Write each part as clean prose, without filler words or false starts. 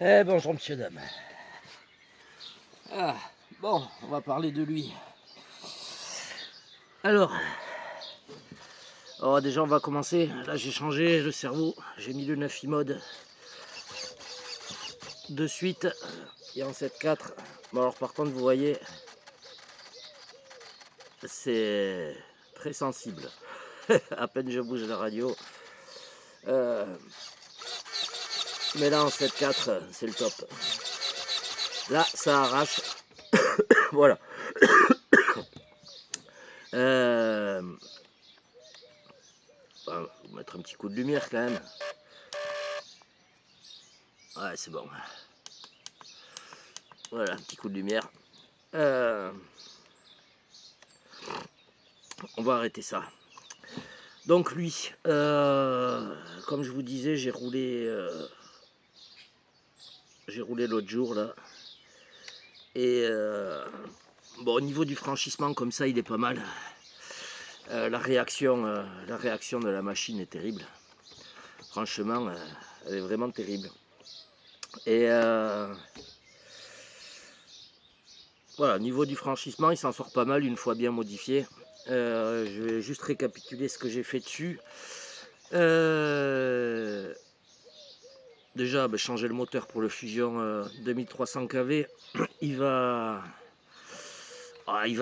Bonjour monsieur, dame. Ah, bon, on va parler de lui. Alors, déjà on va commencer. Là j'ai changé le cerveau, j'ai mis le 9 mode de suite et en 7.4. Bon alors par contre vous voyez, c'est très sensible. À peine je bouge la radio. Mais là en 7.4 c'est le top. Là ça arrache. Voilà. On va vous mettre un petit coup de lumière quand même. Ouais, c'est bon. Voilà, un petit coup de lumière. On va arrêter ça. Donc lui, comme je vous disais, j'ai roulé l'autre jour là. Et bon, au niveau du franchissement, comme ça, il est pas mal. La réaction de la machine est terrible. Franchement, elle est vraiment terrible. Et voilà, au niveau du franchissement, il s'en sort pas mal une fois bien modifié. Je vais juste récapituler ce que j'ai fait dessus. Déjà, changer le moteur pour le Fusion 2300 kV. Il va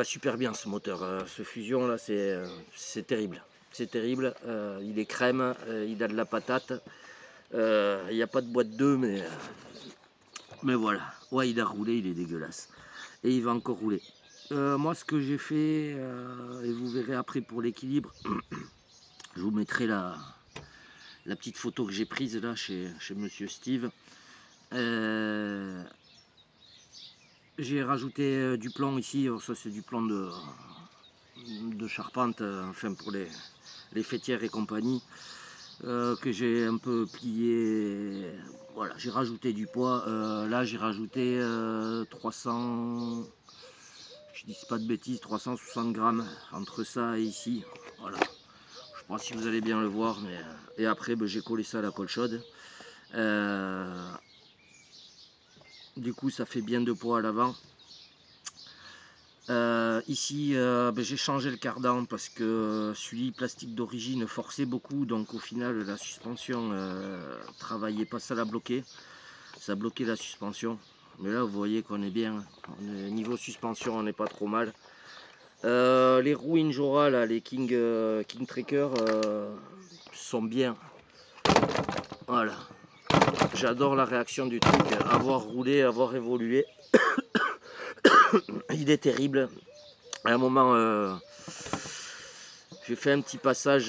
super bien ce moteur. Ce Fusion là, c'est terrible. C'est terrible. Il est crème, il a de la patate. Il n'y a pas de boîte 2, mais voilà. Ouais, il a roulé, il est dégueulasse. Et il va encore rouler. Moi, ce que j'ai fait, et vous verrez après pour l'équilibre, je vous mettrai la petite photo que j'ai prise là chez Monsieur Steve. J'ai rajouté du plomb ici. Ça, c'est du plomb de charpente, enfin pour les fêtières et compagnie, que j'ai un peu plié. Voilà, j'ai rajouté du poids. Là, j'ai rajouté 300. Je dis pas de bêtises, 360 grammes entre ça et ici. Voilà. Je sais pas si vous allez bien le voir, mais et après j'ai collé ça à la colle chaude. Du coup, ça fait bien de poids à l'avant. Ici, j'ai changé le cardan parce que celui plastique d'origine forçait beaucoup, donc au final la suspension travaillait pas, ça l'a bloqué. Ça a bloqué la suspension. Mais là, vous voyez qu'on est bien. Niveau suspension, on n'est pas trop mal. Les roues Injora, là, les King Tracker, sont bien. Voilà. J'adore la réaction du truc. Avoir roulé, avoir évolué. Il est terrible. À un moment, j'ai fait un petit passage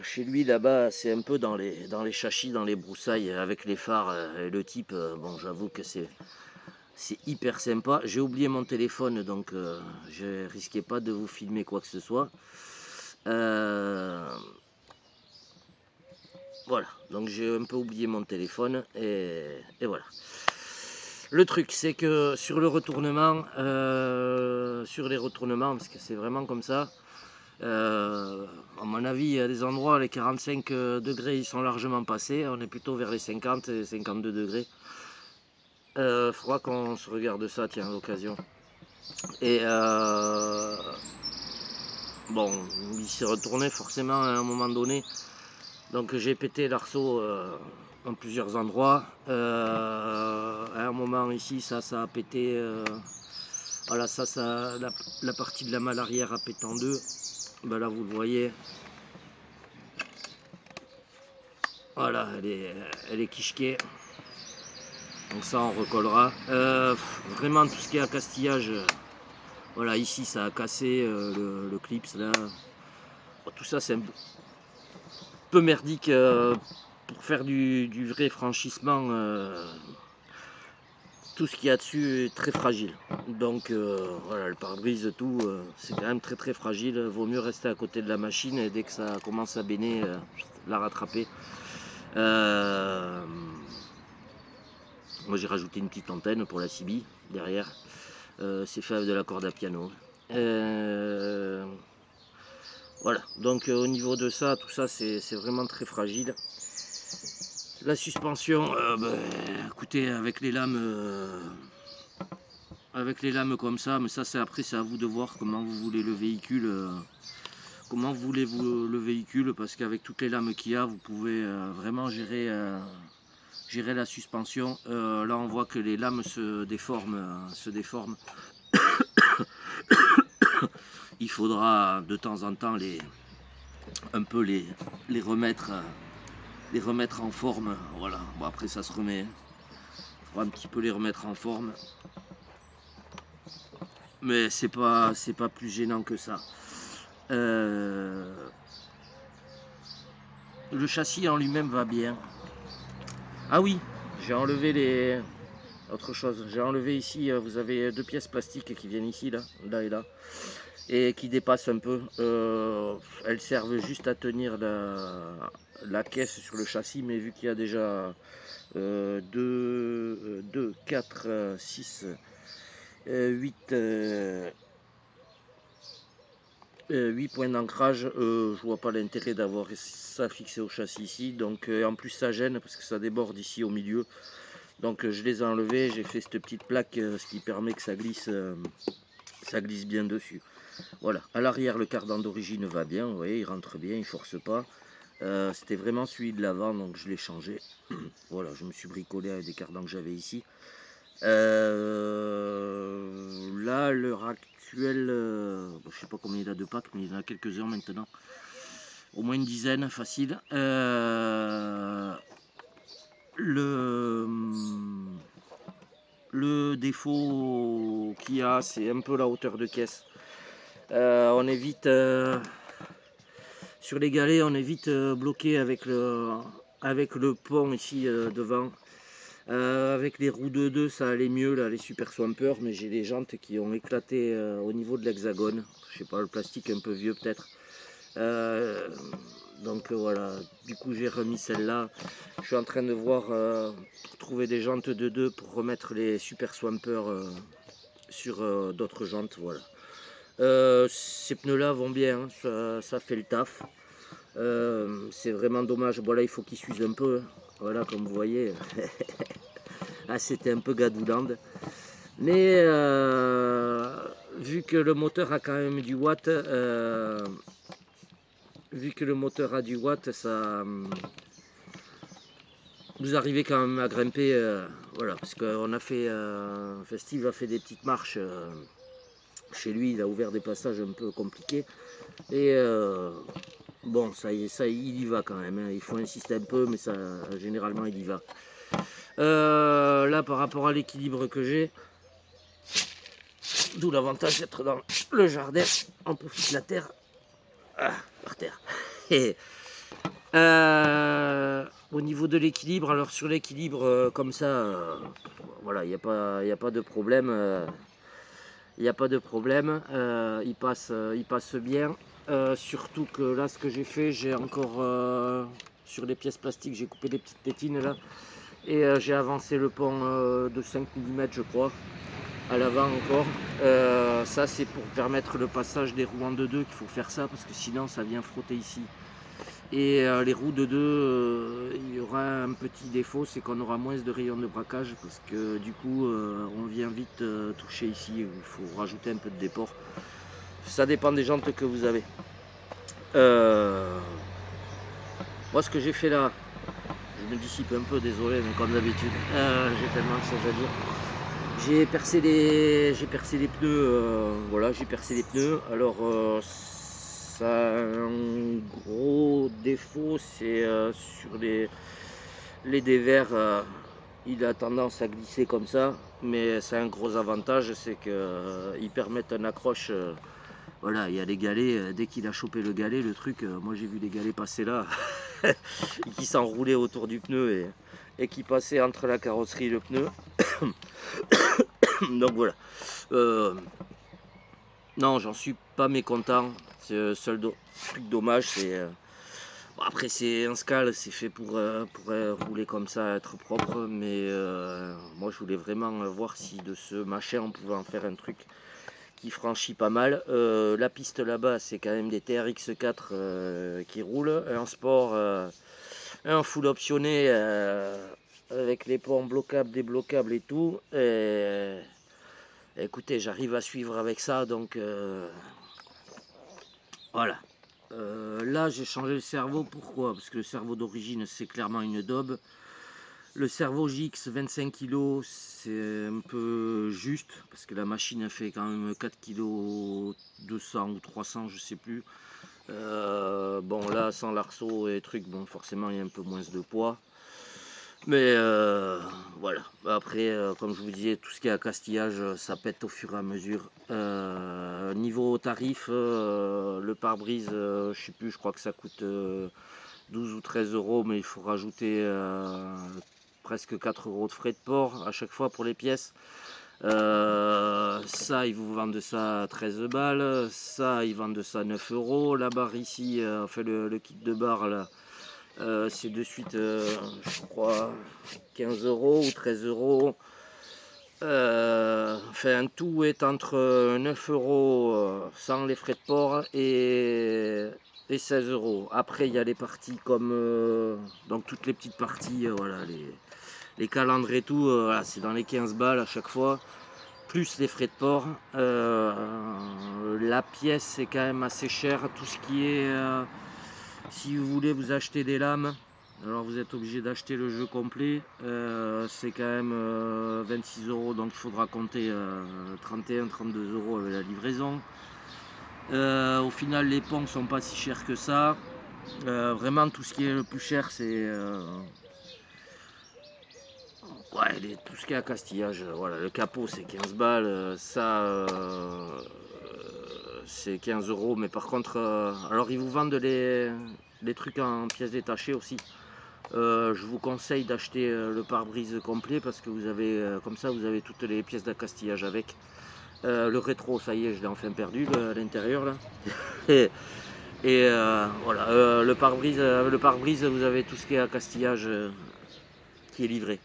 chez lui là-bas. C'est un peu dans les châssis, dans les broussailles, avec les phares. Et le type, bon, j'avoue que c'est hyper sympa. J'ai oublié mon téléphone, donc je risquais pas de vous filmer quoi que ce soit. Voilà, donc j'ai un peu oublié mon téléphone et voilà. Le truc, c'est que sur le retournement, sur les retournements, parce que c'est vraiment comme ça, à mon avis, il y a des endroits, les 45 degrés, ils sont largement passés. On est plutôt vers les 50 et 52 degrés. Faudra qu'on se regarde ça, tiens, à l'occasion. Et bon, il s'est retourné forcément à un moment donné. Donc j'ai pété l'arceau en plusieurs endroits. À un moment ici, ça a pété. Voilà, la partie de la malle arrière a pété en deux. Ben là, vous le voyez. Voilà, elle est quichequée. Donc ça, on recollera. Vraiment, tout ce qui est accastillage, voilà, ici, ça a cassé le clips là. Bon, tout ça, c'est un peu merdique pour faire du vrai franchissement. Tout ce qu'il y a dessus est très fragile. Donc voilà, le pare-brise, tout, c'est quand même très très fragile. Vaut mieux rester à côté de la machine et dès que ça commence à béner, la rattraper. Moi j'ai rajouté une petite antenne pour la CB derrière. C'est fait avec de la corde à piano. Voilà, donc au niveau de ça, tout ça c'est vraiment très fragile. La suspension, écoutez, avec les lames comme ça, mais ça c'est après, c'est à vous de voir comment vous voulez le véhicule. Comment voulez-vous le véhicule, parce qu'avec toutes les lames qu'il y a, vous pouvez vraiment gérer la suspension. Là on voit que les lames se déforment. Il faudra de temps en temps un peu les remettre, en forme. Voilà, bon, après ça se remet. Il faudra un petit peu les remettre en forme. Mais c'est pas plus gênant que ça. Le châssis en lui-même va bien. Ah oui, j'ai enlevé autre chose. J'ai enlevé ici, vous avez deux pièces plastiques qui viennent ici, là et là, et qui dépassent un peu. Elles servent juste à tenir la caisse sur le châssis, mais vu qu'il y a déjà 2, 4, 6, 8 points d'ancrage, je vois pas l'intérêt d'avoir ça fixé au châssis ici. Donc en plus ça gêne parce que ça déborde ici au milieu. Donc je les ai enlevés, j'ai fait cette petite plaque, ce qui permet que ça glisse bien dessus. Voilà, à l'arrière le cardan d'origine va bien, vous voyez, il rentre bien, il force pas. C'était vraiment celui de l'avant, donc je l'ai changé. Voilà, je me suis bricolé avec des cardans que j'avais ici. Là, à l'heure actuelle, je sais pas combien il a de packs, mais il en a quelques-uns maintenant. Au moins une dizaine, facile. Le défaut qu'il y a, c'est un peu la hauteur de caisse. On est vite sur les galets, on est vite bloqué avec le pont ici devant. Avec les roues de 2, ça allait mieux, là, les Super Swampers, mais j'ai des jantes qui ont éclaté au niveau de l'hexagone. Je sais pas, le plastique un peu vieux peut-être. Donc voilà, du coup j'ai remis celle-là. Je suis en train de voir pour trouver des jantes de 2 pour remettre les Super Swampers sur d'autres jantes. Voilà. Ces pneus-là vont bien, hein, ça fait le taf. C'est vraiment dommage. Bon, là il faut qu'ils s'usent un peu. Hein. Voilà, comme vous voyez. Ah, c'était un peu gadouland. Mais vu que le moteur a quand même du watt, ça, vous arrivez quand même à grimper. Voilà, parce qu'on a fait, Steve a fait des petites marches chez lui. Il a ouvert des passages un peu compliqués. Et bon, ça il y va quand même. Hein. Il faut insister un peu, mais ça, généralement, il y va. Là, par rapport à l'équilibre que j'ai, d'où l'avantage d'être dans le jardin, on profite de la terre, par terre. Et, au niveau de l'équilibre, alors sur l'équilibre comme ça, voilà, il n'y a pas de problème. Il il passe bien. Surtout que là, ce que j'ai fait, j'ai encore sur les pièces plastiques, j'ai coupé des petites tétines là. Et j'ai avancé le pont de 5 mm, je crois, à l'avant encore. Ça, c'est pour permettre le passage des roues en 2-2 qu'il faut faire ça, parce que sinon, ça vient frotter ici. Et les roues de 2, il y aura un petit défaut, c'est qu'on aura moins de rayons de braquage, parce que du coup, on vient vite toucher ici, il faut rajouter un peu de déport. Ça dépend des jantes que vous avez. Moi, ce que j'ai fait là, je me dissipe un peu, désolé, mais comme d'habitude, j'ai tellement de choses à dire. J'ai percé les pneus, voilà, j'ai percé les pneus. Alors, ça a un gros défaut, c'est sur les dévers, il a tendance à glisser comme ça, mais c'est un gros avantage, c'est qu'ils permettent un accroche. Voilà, il y a les galets, dès qu'il a chopé le galet, le truc, moi j'ai vu les galets passer là, qui s'enroulaient autour du pneu et qui passaient entre la carrosserie et le pneu. Donc voilà. Non, j'en suis pas mécontent. C'est le seul truc dommage, c'est. Bon, après, c'est un Scale, c'est fait pour rouler comme ça, être propre. Mais moi, je voulais vraiment voir si de ce machin, on pouvait en faire un truc qui franchit pas mal. La piste là-bas, c'est quand même des TRX4 qui roulent. En sport, un full optionné avec les ponts bloquables, débloquables et tout. Et, écoutez, j'arrive à suivre avec ça, donc voilà. Là, j'ai changé le cerveau. Pourquoi? Parce que le cerveau d'origine, c'est clairement une daube. Le cerveau JX 25 kg, c'est un peu juste, parce que la machine elle fait quand même 4 kg 200 ou 300, je sais plus. Bon là, sans l'arceau et trucs, bon forcément il y a un peu moins de poids. Mais voilà. Après, comme je vous disais, tout ce qui est accastillage, ça pète au fur et à mesure. Niveau tarif, le pare-brise, je sais plus, je crois que ça coûte 12 ou 13 euros, mais il faut rajouter presque 4 euros de frais de port à chaque fois pour les pièces. Ça, ils vous vendent ça à 13 balles. Ça, ils vendent ça à 9 euros. La barre ici, enfin le kit de barre là. C'est de suite, je crois, 15 euros ou 13 euros. Enfin, tout est entre 9 euros sans les frais de port et 16 euros. Après, il y a les parties comme donc toutes les petites parties, voilà, les calendres et tout, voilà, c'est dans les 15 balles à chaque fois, plus les frais de port. La pièce, c'est quand même assez cher. Tout ce qui est si vous voulez vous acheter des lames, alors vous êtes obligé d'acheter le jeu complet. C'est quand même 26 euros, donc il faudra compter 31-32 euros avec la livraison. Au final, les ponts sont pas si chers que ça. Vraiment, tout ce qui est le plus cher, c'est ouais, tout ce qui est accastillage. Voilà, le capot, c'est 15 balles. Ça, c'est 15 euros. Mais par contre, alors ils vous vendent les trucs en pièces détachées aussi. Je vous conseille d'acheter le pare-brise complet parce que vous avez comme ça vous avez toutes les pièces d'accastillage avec. Le rétro, ça y est, je l'ai enfin perdu à l'intérieur là. Et, voilà, le pare-brise, vous avez tout ce qui est accastillage qui est livré.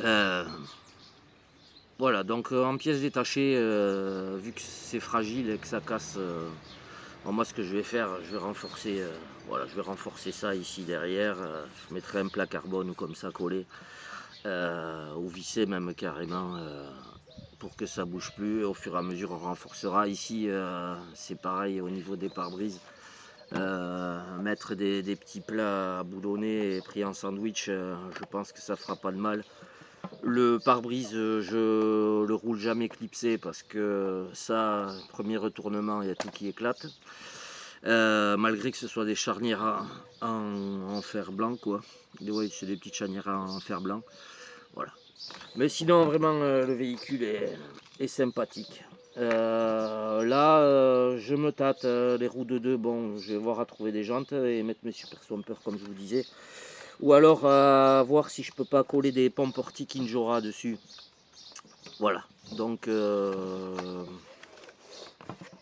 Euh, voilà, donc en pièces détachées, vu que c'est fragile et que ça casse, bon, moi ce que je vais faire, je vais renforcer, voilà, je vais renforcer ça ici derrière. Je mettrai un plat carbone ou comme ça collé. Ou visser même carrément pour que ça bouge plus. Au fur et à mesure on renforcera. Ici c'est pareil au niveau des pare-brises. Mettre des petits plats à boulonner et pris en sandwich, je pense que ça fera pas de mal. Le pare-brise, je le roule jamais clipsé parce que ça, premier retournement, il y a tout qui éclate. Malgré que ce soit des charnières en fer blanc, quoi. Ouais, c'est des petites charnières en fer blanc. Voilà. Mais sinon, vraiment, le véhicule est sympathique. Là, je me tâte. Les roues de 2, bon, je vais voir à trouver des jantes et mettre mes super swampers, comme je vous disais. Ou alors, voir si je peux pas coller des pompes portiques Injora dessus. Voilà. Donc,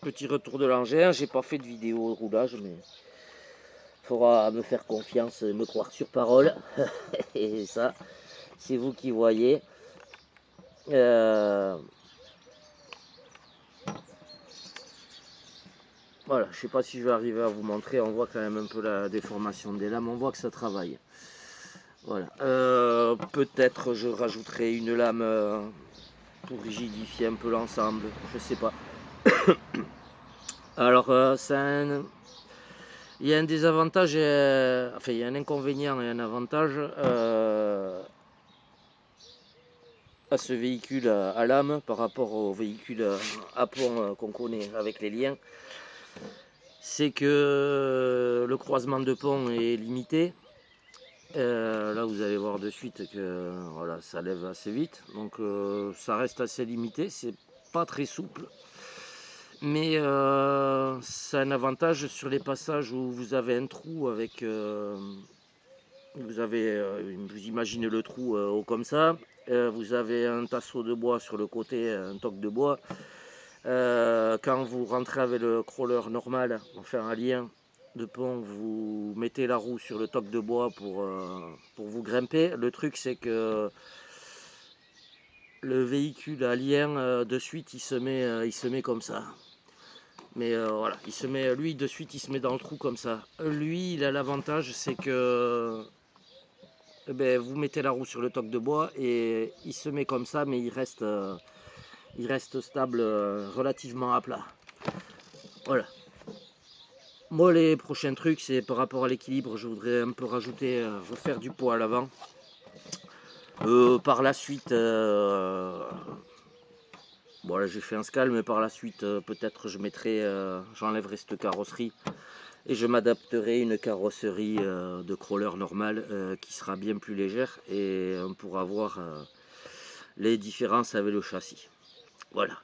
petit retour de l'engin. J'ai pas fait de vidéo de roulage, mais il faudra me faire confiance, me croire sur parole. Et ça, c'est vous qui voyez. Voilà, je sais pas si je vais arriver à vous montrer. On voit quand même un peu la déformation des lames. On voit que ça travaille. Voilà. Peut-être je rajouterai une lame pour rigidifier un peu l'ensemble. Je sais pas. Alors, il y a un désavantage, enfin il y a un inconvénient et un avantage à ce véhicule à lame par rapport au véhicule à pont qu'on connaît avec les liens. C'est que le croisement de pont est limité. Là vous allez voir de suite que voilà, ça lève assez vite, donc ça reste assez limité, c'est pas très souple, mais c'est un avantage sur les passages où vous avez un trou avec vous avez vous imaginez le trou haut comme ça, vous avez un tasseau de bois sur le côté, un toc de bois. Quand vous rentrez avec le crawler normal, enfin un lien de pont, vous mettez la roue sur le toc de bois pour vous grimper. Le truc c'est que le véhicule à lien de suite il se met comme ça. Mais voilà, il se met, lui de suite il se met dans le trou comme ça. Lui il a l'avantage c'est que vous mettez la roue sur le toc de bois et il se met comme ça mais il reste stable relativement à plat. Voilà. Moi les prochains trucs c'est par rapport à l'équilibre, je voudrais un peu rajouter, refaire du poids à l'avant. Par la suite, bon là j'ai fait un Scal, mais par la suite peut-être je mettrai, j'enlèverai cette carrosserie et je m'adapterai une carrosserie de crawler normale qui sera bien plus légère et on pourra voir les différences avec le châssis. Voilà.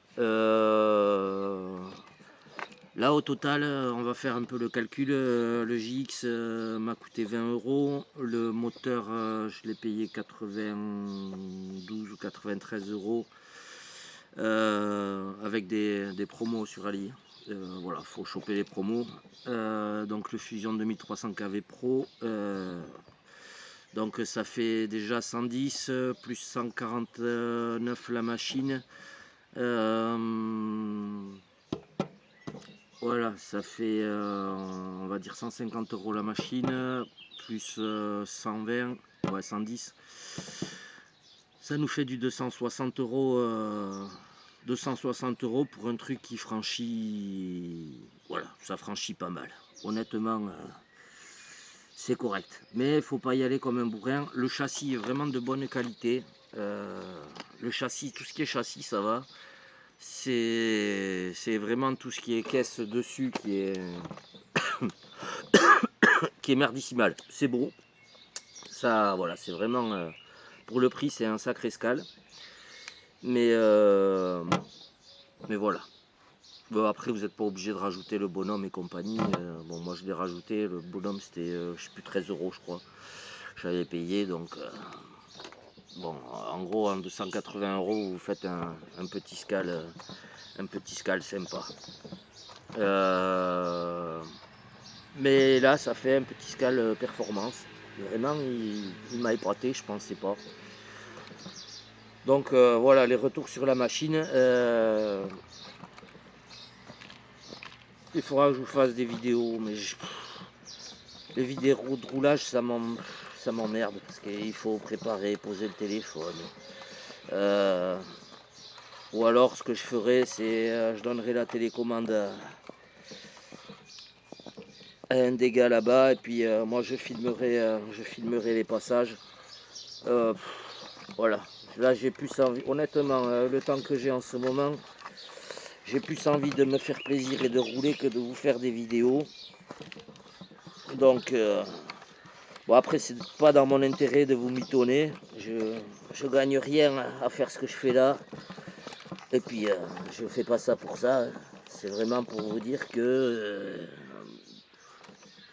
Là au total, on va faire un peu le calcul. Le JX m'a coûté 20 €. Le moteur, je l'ai payé 92 ou 93 € avec des promos sur Ali. Voilà, faut choper les promos. Donc le Fusion 2300 kV Pro. Donc ça fait déjà 110 plus 149 la machine. Voilà, ça fait on va dire 150 € la machine, plus 120, ouais 110. Ça nous fait du 260 €. 260 € pour un truc qui franchit. Voilà, ça franchit pas mal. Honnêtement, c'est correct. Mais il faut pas y aller comme un bourrin. Le châssis est vraiment de bonne qualité. Le châssis, tout ce qui est châssis, ça va. C'est vraiment tout ce qui est caisse dessus qui est merdissimal. C'est beau. Ça, voilà, c'est vraiment. Pour le prix, c'est un sacré Scal. Mais voilà. Bon, après, vous n'êtes pas obligé de rajouter le bonhomme et compagnie. Bon, moi, je l'ai rajouté. Le bonhomme, c'était, je sais plus, 13 €, je crois. J'avais payé. Donc, bon, en gros, en 280 €, vous faites un petit Scal sympa. Mais là, ça fait un petit Scal performance. Vraiment, il m'a épaté, je pensais pas. Donc, voilà, les retours sur la machine. Il faudra que je vous fasse des vidéos, mais les vidéos de roulage, ça m'emmerde parce qu'il faut préparer, poser le téléphone. Ou alors, ce que je ferai, c'est je donnerai la télécommande à un des gars là-bas et puis moi je filmerai les passages. Voilà. Là, j'ai plus envie, honnêtement, le temps que j'ai en ce moment, j'ai plus envie de me faire plaisir et de rouler que de vous faire des vidéos. Donc, bon, après, c'est pas dans mon intérêt de vous mitonner. Je gagne rien à faire ce que je fais là. Et puis, je fais pas ça pour ça. C'est vraiment pour vous dire que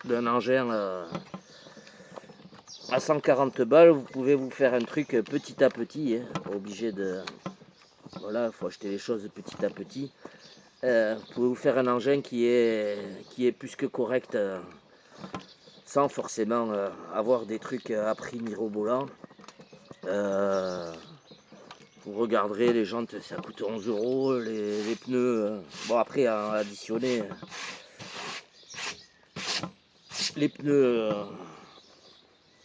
d'un engin à 140 balles, vous pouvez vous faire un truc petit à petit. Pas obligé de. Voilà, il faut acheter les choses petit à petit. Vous pouvez vous faire un engin qui est plus que correct. Sans forcément avoir des trucs à prix mirobolant. Vous regarderez les jantes, ça coûte 11 €, les pneus, bon après à additionner, les pneus,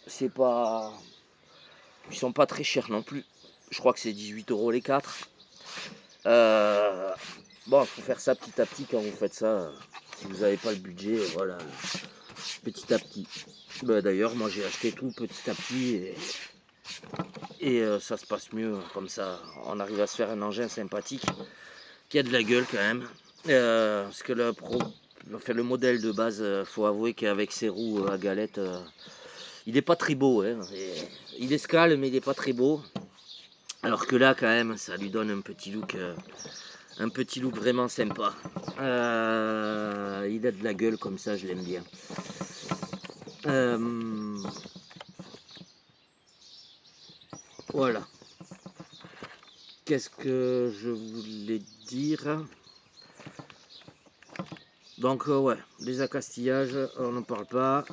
c'est pas, ils sont pas très chers non plus, je crois que c'est 18 € les 4. Bon, il faut faire ça petit à petit quand vous faites ça, si vous n'avez pas le budget, voilà, petit à petit. D'ailleurs, moi j'ai acheté tout petit à petit et ça se passe mieux comme ça. On arrive à se faire un engin sympathique qui a de la gueule quand même. Parce que le modèle de base, faut avouer qu'avec ses roues à galette, il n'est pas très beau. Hein, il est Scal, mais il n'est pas très beau. Alors que là, quand même, ça lui donne un petit look vraiment sympa. Il a de la gueule comme ça, je l'aime bien. Voilà. Qu'est-ce que je voulais dire? Donc ouais, les accastillages, on n'en parle pas.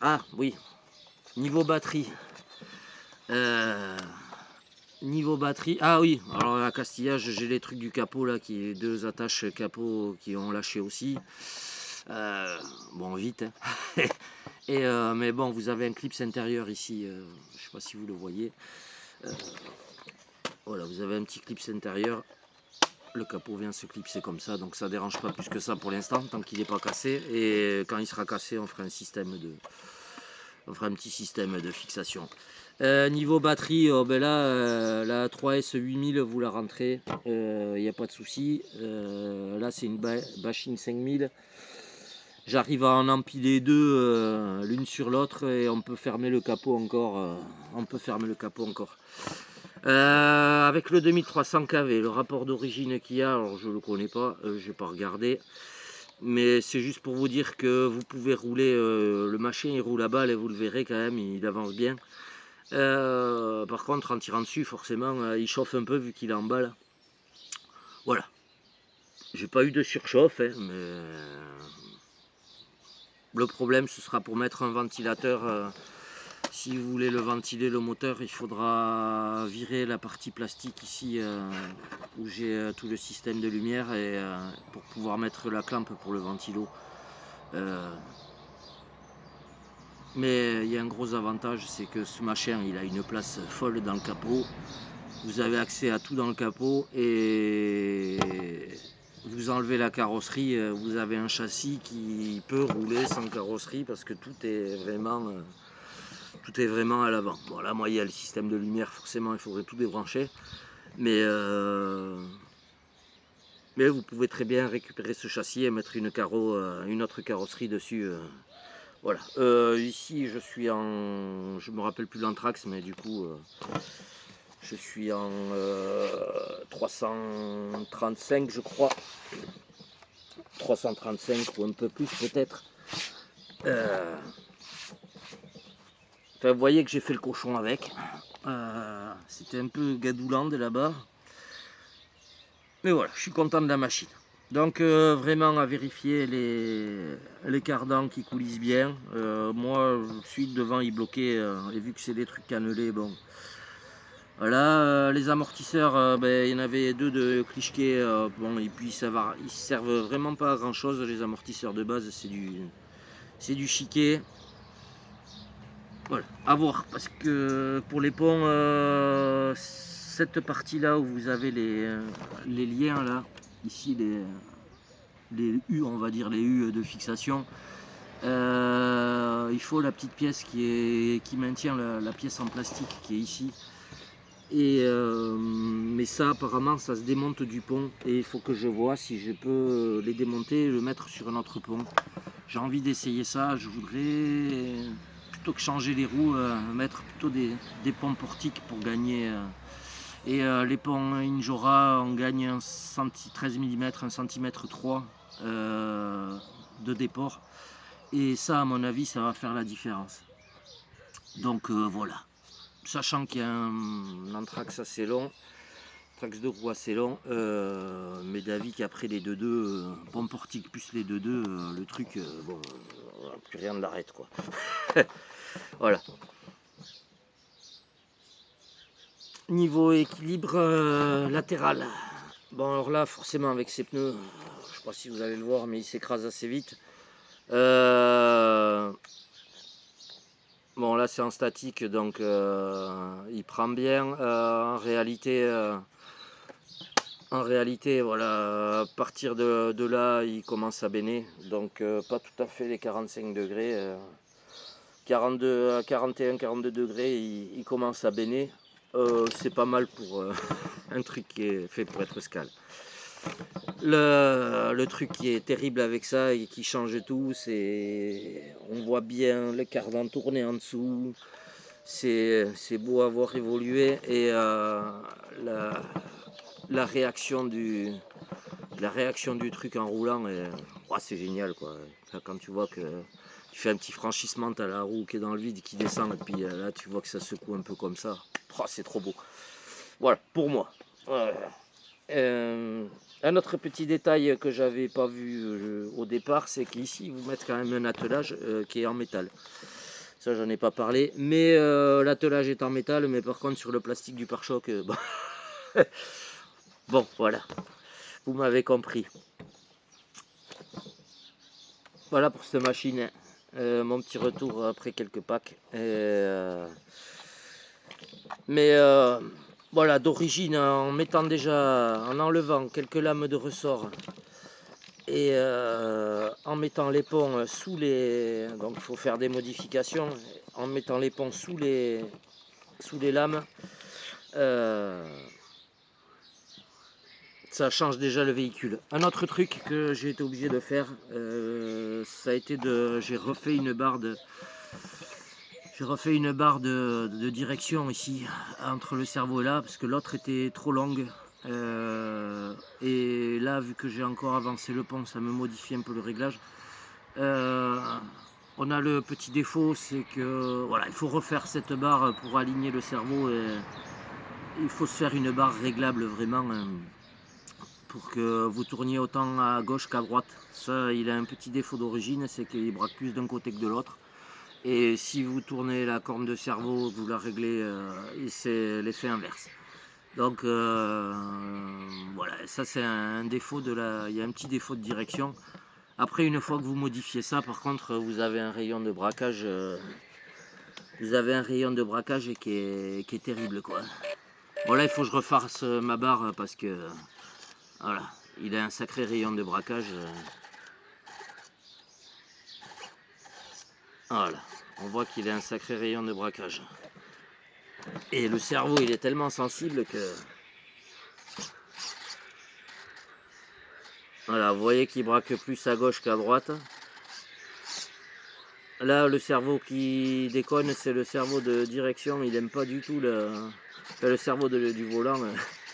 Ah oui, niveau batterie. Niveau batterie, ah oui, alors la castillage, j'ai les trucs du capot là, qui est 2 attaches capot qui ont lâché aussi. Euh, bon, vite, hein. Mais bon, vous avez un clips intérieur ici, je sais pas si vous le voyez. Euh, voilà, vous avez un petit clips intérieur. Le capot vient se clipser comme ça, donc ça dérange pas plus que ça pour l'instant, tant qu'il n'est pas cassé. Et quand il sera cassé, on fera un petit système de fixation. Niveau batterie, ben là, la 3S 8000, vous la rentrez, il n'y a pas de souci. Là, c'est une Bashing 5000. J'arrive à en empiler deux l'une sur l'autre et on peut fermer le capot encore. Avec le 2300 kV, le rapport d'origine qu'il y a, alors je ne le connais pas, je n'ai pas regardé. Mais c'est juste pour vous dire que vous pouvez rouler, le machin il roule à balle et vous le verrez quand même, il avance bien. Par contre, en tirant dessus, forcément, il chauffe un peu vu qu'il est en balle. Voilà. J'ai pas eu de surchauffe, hein, mais le problème, ce sera pour mettre un ventilateur. Si vous voulez le ventiler, le moteur, il faudra virer la partie plastique ici où j'ai tout le système de lumière et pour pouvoir mettre la clampe pour le ventilo. Mais il y a un gros avantage, c'est que ce machin, il a une place folle dans le capot. Vous avez accès à tout dans le capot et vous enlevez la carrosserie, vous avez un châssis qui peut rouler sans carrosserie parce que tout est vraiment à l'avant. Bon là, moi, il y a le système de lumière, forcément, il faudrait tout débrancher. Mais vous pouvez très bien récupérer ce châssis et mettre une autre carrosserie dessus. Voilà. Ici, je suis en... Je me rappelle plus l'Anthrax, mais du coup... je suis en 335, je crois. 335 ou un peu plus peut-être. Enfin, vous voyez que j'ai fait le cochon avec. C'était un peu gadoulant de là-bas. Mais voilà, je suis content de la machine. Donc vraiment à vérifier les cardans qui coulissent bien. Moi, je suis devant, il bloquait. Et vu que c'est des trucs cannelés, bon... Voilà, les amortisseurs, il y en avait deux de Klitschke, bon, et puis ils servent vraiment pas à grand chose, les amortisseurs de base, c'est du chiquet. Voilà, à voir, parce que pour les ponts, cette partie-là où vous avez les liens, là, ici, les U, on va dire, les U de fixation, il faut la petite pièce qui maintient la pièce en plastique qui est ici. Mais ça apparemment ça se démonte du pont et il faut que je vois si je peux les démonter et le mettre sur un autre pont. J'ai envie d'essayer ça, je voudrais plutôt que changer les roues mettre plutôt des ponts portiques pour gagner les ponts Injora on gagne 13 mm, 1 cm 3 de déport et ça à mon avis ça va faire la différence. Donc voilà. Sachant qu'il y a un Anthrax assez long, Anthrax de roue assez long, mais d'avis qu'après les 2.2, pont portique plus les 2.2, le truc, bon, plus rien ne l'arrête quoi. Voilà. Niveau équilibre latéral. Bon alors là, forcément avec ces pneus, je sais pas si vous allez le voir, mais il s'écrase assez vite. Bon là c'est en statique donc il prend bien. En réalité voilà, à partir de là il commence à béner. Donc pas tout à fait les 45 degrés. 42 à 41, 42 degrés il commence à béner. C'est pas mal pour un truc qui est fait pour être escale. Le truc qui est terrible avec ça et qui change tout, c'est on voit bien le cardan tourner en dessous. C'est beau à voir évoluer et la réaction du truc en roulant, c'est génial quoi. Quand tu vois que tu fais un petit franchissement, tu as la roue qui est dans le vide, qui descend et puis là tu vois que ça secoue un peu comme ça. C'est trop beau. Voilà, pour moi. Un autre petit détail que j'avais pas vu au départ, c'est qu'ici ils vous mettent quand même un attelage qui est en métal. Ça, j'en ai pas parlé. Mais l'attelage est en métal, mais par contre, sur le plastique du pare-choc, bon. Bon, voilà. Vous m'avez compris. Voilà pour cette machine. Mon petit retour après quelques packs. Voilà, d'origine, en mettant déjà, en enlevant quelques lames de ressort et en mettant les ponts sous les... Donc il faut faire des modifications. En mettant les ponts sous les lames, ça change déjà le véhicule. Un autre truc que j'ai été obligé de faire, ça a été j'ai refait une barre de direction ici, entre le cerveau et là, parce que l'autre était trop longue. Et là, vu que j'ai encore avancé le pont, ça me modifie un peu le réglage. On a le petit défaut, c'est que voilà, il faut refaire cette barre pour aligner le cerveau. Et il faut se faire une barre réglable vraiment pour que vous tourniez autant à gauche qu'à droite. Ça, il a un petit défaut d'origine, c'est qu'il braque plus d'un côté que de l'autre. Et si vous tournez la corne de cerveau, vous la réglez, c'est l'effet inverse. Donc voilà, ça c'est un défaut il y a un petit défaut de direction. Après, une fois que vous modifiez ça, par contre, vous avez un rayon de braquage, qui est terrible, quoi. Bon, là, il faut que je refasse ma barre parce que voilà, il a un sacré rayon de braquage. Voilà, on voit qu'il a un sacré rayon de braquage. Et le cerveau, il est tellement sensible que... Voilà, vous voyez qu'il braque plus à gauche qu'à droite. Là, le cerveau qui déconne, c'est le cerveau de direction. Il n'aime pas du tout le cerveau du volant.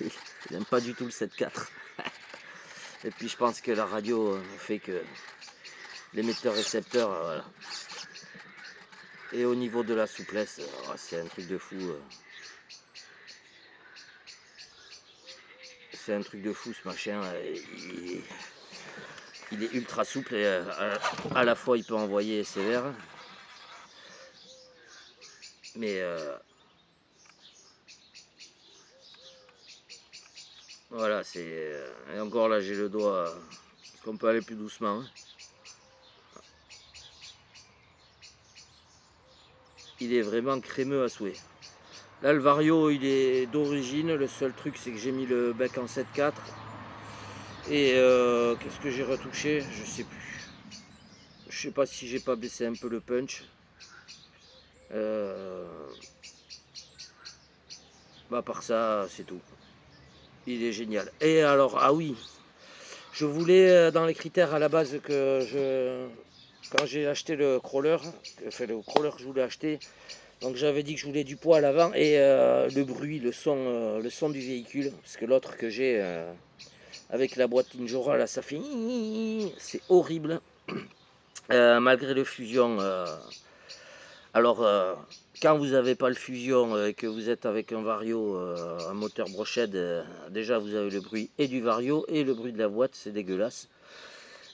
Il n'aime pas du tout le 7.4. Et puis, je pense que la radio fait que l'émetteur-récepteur, voilà. Et au niveau de la souplesse, c'est un truc de fou. C'est un truc de fou, ce machin. Il est ultra souple et à la fois, il peut envoyer sévère. Mais voilà, c'est... Et encore là, j'ai le doigt... Parce qu'on peut aller plus doucement. Hein. Il est vraiment crémeux à souhait. Là, le Vario, il est d'origine. Le seul truc, c'est que j'ai mis le bec en 7.4. Et qu'est-ce que j'ai retouché? Je sais plus. Je sais pas si j'ai pas baissé un peu le punch. Bah, à part ça, c'est tout. Il est génial. Et alors, ah oui, je voulais dans les critères à la base quand j'ai acheté le crawler, enfin le crawler que je voulais acheter, donc j'avais dit que je voulais du poids à l'avant et le bruit, le son du véhicule, parce que l'autre que j'ai avec la boîte Ninjora, là, ça fait... C'est horrible. Malgré le fusion. Alors, quand vous n'avez pas le fusion et que vous êtes avec un Vario, un moteur brochette, déjà vous avez le bruit et du Vario et le bruit de la boîte, c'est dégueulasse.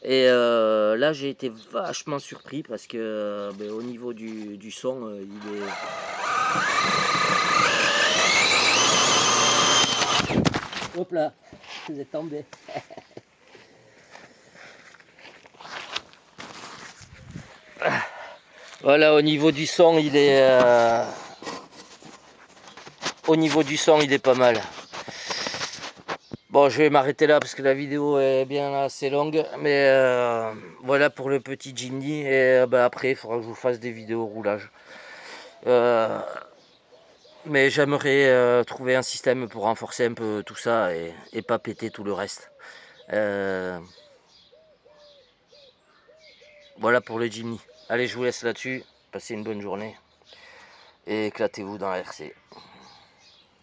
Et là, j'ai été vachement surpris parce que au niveau du son, il est... Hop là, vous êtes tombé. Voilà, au niveau du son, il est... Au niveau du son, il est pas mal. Bon, je vais m'arrêter là parce que la vidéo est bien assez longue. Mais voilà pour le petit Jimny. Et après, il faudra que je vous fasse des vidéos roulage. Mais j'aimerais trouver un système pour renforcer un peu tout ça et pas péter tout le reste. Voilà pour le Jimny. Allez, je vous laisse là-dessus. Passez une bonne journée. Et éclatez-vous dans la RC.